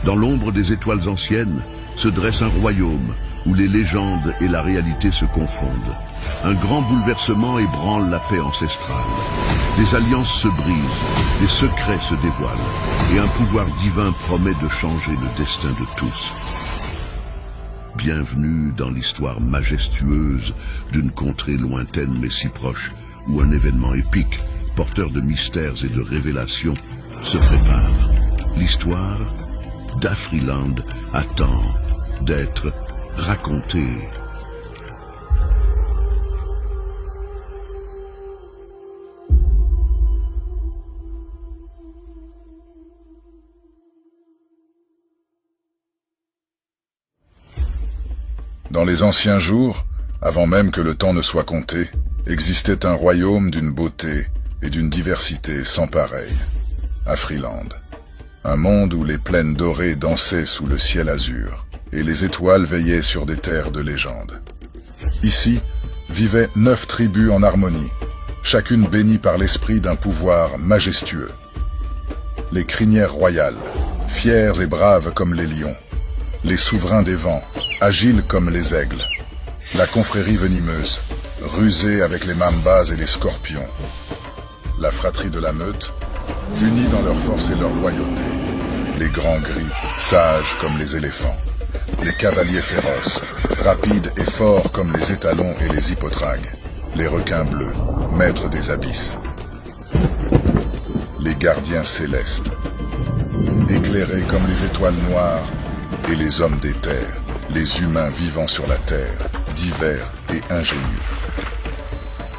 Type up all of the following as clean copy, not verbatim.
Dans l'ombre des étoiles anciennes se dresse un royaume où les légendes et la réalité se confondent. Un grand bouleversement ébranle la paix ancestrale. Des alliances se brisent, des secrets se dévoilent, et un pouvoir divin promet de changer le destin de tous. Bienvenue dans l'histoire majestueuse d'une contrée lointaine mais si proche, où un événement épique, porteur de mystères et de révélations, se prépare. L'histoire d'Afriland attend d'être racontée. Dans les anciens jours, avant même que le temps ne soit compté, existait un royaume d'une beauté et d'une diversité sans pareille, Afriland. Un monde où les plaines dorées dansaient sous le ciel azur, et les étoiles veillaient sur des terres de légende. Ici, vivaient 9 tribus en harmonie, chacune bénie par l'esprit d'un pouvoir majestueux. Les crinières royales, fières et braves comme les lions. Les souverains des vents, agiles comme les aigles. La confrérie venimeuse, rusée avec les mambas et les scorpions. La fratrie de la meute, unis dans leur force et leur loyauté. Les grands gris, sages comme les éléphants. Les cavaliers féroces, rapides et forts comme les étalons et les hippotragues. Les requins bleus, maîtres des abysses. Les gardiens célestes, éclairés comme les étoiles noires, et les hommes des terres, les humains vivant sur la terre, divers et ingénieux.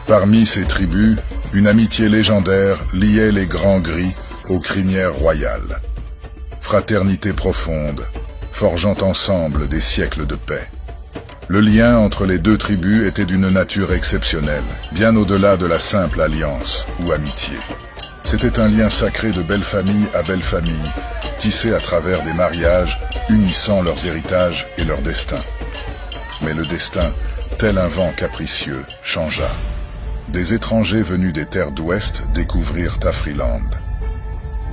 Parmi ces tribus, une amitié légendaire liait les grands gris aux crinières royales. Fraternité profonde, forgeant ensemble des siècles de paix. Le lien entre les deux tribus était d'une nature exceptionnelle, bien au-delà de la simple alliance ou amitié. C'était un lien sacré de belle famille à belle famille, tissé à travers des mariages, unissant leurs héritages et leurs destins. Mais le destin, tel un vent capricieux, changea. Des étrangers venus des terres d'ouest découvrirent Afriland.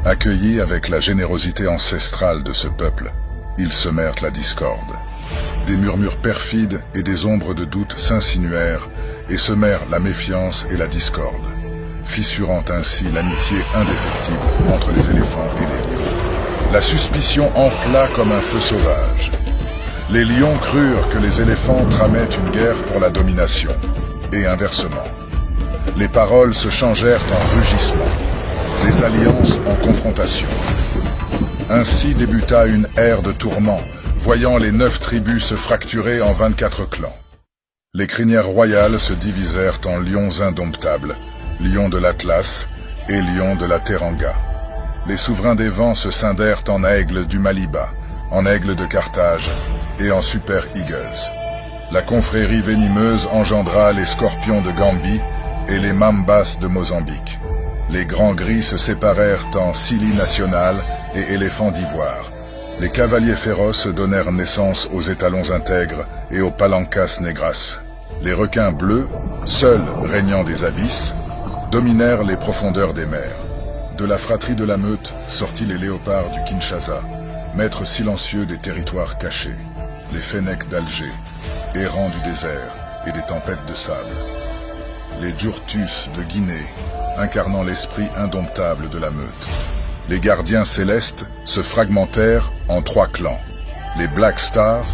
Accueillis avec la générosité ancestrale de ce peuple, ils semèrent la discorde. Des murmures perfides et des ombres de doute s'insinuèrent et semèrent la méfiance et la discorde, fissurant ainsi l'amitié indéfectible entre les éléphants et les lions. La suspicion enfla comme un feu sauvage. Les lions crurent que les éléphants tramaient une guerre pour la domination, et inversement. Les paroles se changèrent en rugissements, les alliances en confrontation. Ainsi débuta une ère de tourments, voyant les 9 tribus se fracturer en 24 clans. Les crinières royales se divisèrent en lions indomptables, lions de l'Atlas et lions de la Teranga. Les souverains des vents se scindèrent en aigles du Maliba, en aigles de Carthage et en Super Eagles. La confrérie venimeuse engendra les scorpions de Gambie et les mambas de Mozambique. Les grands gris se séparèrent en Scilly national et éléphants d'ivoire. Les cavaliers féroces donnèrent naissance aux étalons intègres et aux palancas negras. Les requins bleus, seuls régnant des abysses, dominèrent les profondeurs des mers. De la fratrie de la meute sortit les léopards du Kinshasa, maîtres silencieux des territoires cachés, les fennecs d'Alger, errants du désert et des tempêtes de sable. Les Djurtus de Guinée, incarnant l'esprit indomptable de la meute. Les gardiens célestes se fragmentèrent en 3 clans, les Black Stars,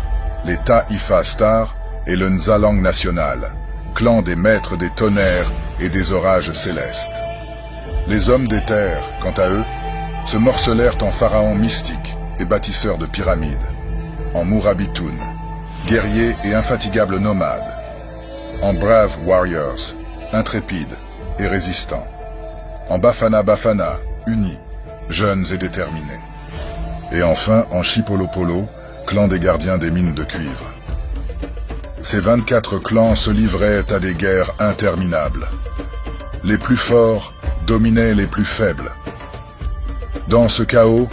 les Taifa Stars et le Nzalang National, clan des maîtres des tonnerres et des orages célestes. Les hommes des terres, quant à eux, se morcelèrent en pharaons mystiques et bâtisseurs de pyramides, en Mourabitoun, guerriers et infatigables nomades, en braves warriors, intrépides et résistants, en Bafana Bafana, unis, jeunes et déterminés, et enfin en Chipolopolo, clan des gardiens des mines de cuivre. Ces 24 clans se livraient à des guerres interminables. Les plus forts dominaient les plus faibles. Dans ce chaos,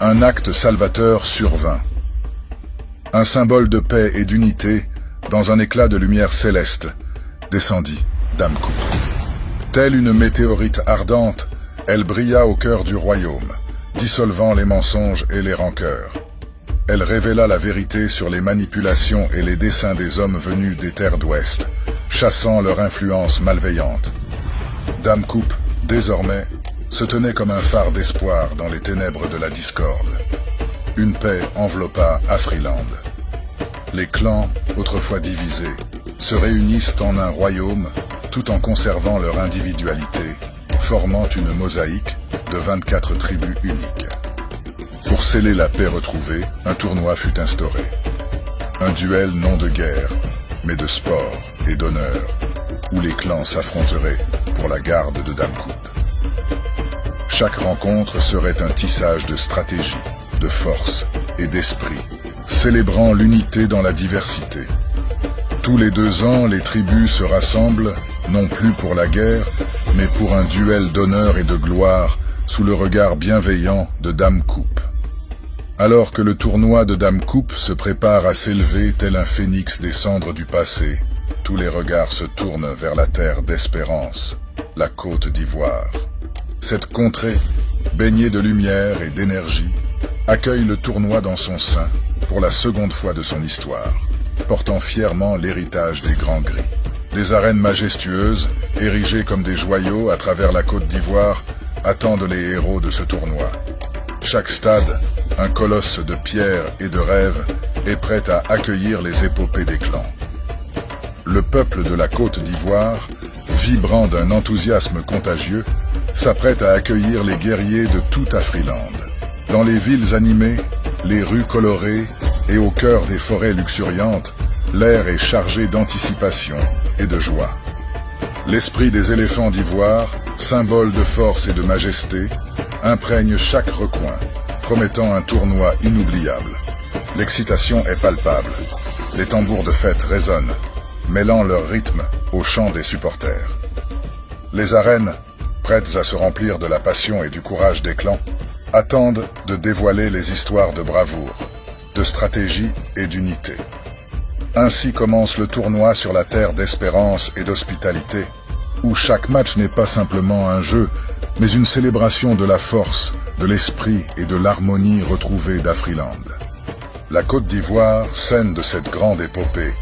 un acte salvateur survint. Un symbole de paix et d'unité, dans un éclat de lumière céleste, descendit d'Amkour. Telle une météorite ardente, elle brilla au cœur du royaume, dissolvant les mensonges et les rancœurs. Elle révéla la vérité sur les manipulations et les desseins des hommes venus des terres d'Ouest, chassant leur influence malveillante. Dame Coupe, désormais, se tenait comme un phare d'espoir dans les ténèbres de la discorde. Une paix enveloppa Afriland. Les clans, autrefois divisés, se réunissent en un royaume tout en conservant leur individualité, formant une mosaïque de 24 tribus uniques. Pour sceller la paix retrouvée, un tournoi fut instauré. Un duel non de guerre, mais de sport et d'honneur, où les clans s'affronteraient pour la garde de Dame Coupe. Chaque rencontre serait un tissage de stratégie, de force et d'esprit, célébrant l'unité dans la diversité. Tous les 2 ans, les tribus se rassemblent, non plus pour la guerre, mais pour un duel d'honneur et de gloire, sous le regard bienveillant de Dame Coupe. Alors que le tournoi de Dame Coupe se prépare à s'élever tel un phénix des cendres du passé, tous les regards se tournent vers la terre d'Espérance, la Côte d'Ivoire. Cette contrée, baignée de lumière et d'énergie, accueille le tournoi dans son sein pour la seconde fois de son histoire, portant fièrement l'héritage des Grands Gris. Des arènes majestueuses, érigées comme des joyaux à travers la Côte d'Ivoire, attendent les héros de ce tournoi. Chaque stade, un colosse de pierre et de rêve, est prêt à accueillir les épopées des clans. Le peuple de la Côte d'Ivoire, vibrant d'un enthousiasme contagieux, s'apprête à accueillir les guerriers de tout Afriland. Dans les villes animées, les rues colorées et au cœur des forêts luxuriantes, l'air est chargé d'anticipation et de joie. L'esprit des éléphants d'ivoire, symbole de force et de majesté, imprègne chaque recoin, promettant un tournoi inoubliable. L'excitation est palpable. Les tambours de fête résonnent, mêlant leur rythme au chant des supporters. Les arènes, prêtes à se remplir de la passion et du courage des clans, attendent de dévoiler les histoires de bravoure, de stratégie et d'unité. Ainsi commence le tournoi sur la terre d'espérance et d'hospitalité, où chaque match n'est pas simplement un jeu, mais une célébration de la force, de l'esprit et de l'harmonie retrouvée d'Afriland. La Côte d'Ivoire, scène de cette grande épopée,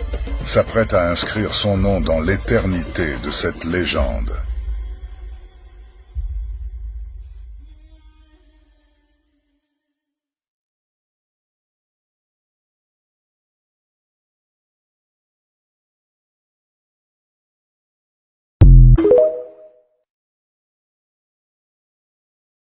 s'apprête à inscrire son nom dans l'éternité de cette légende.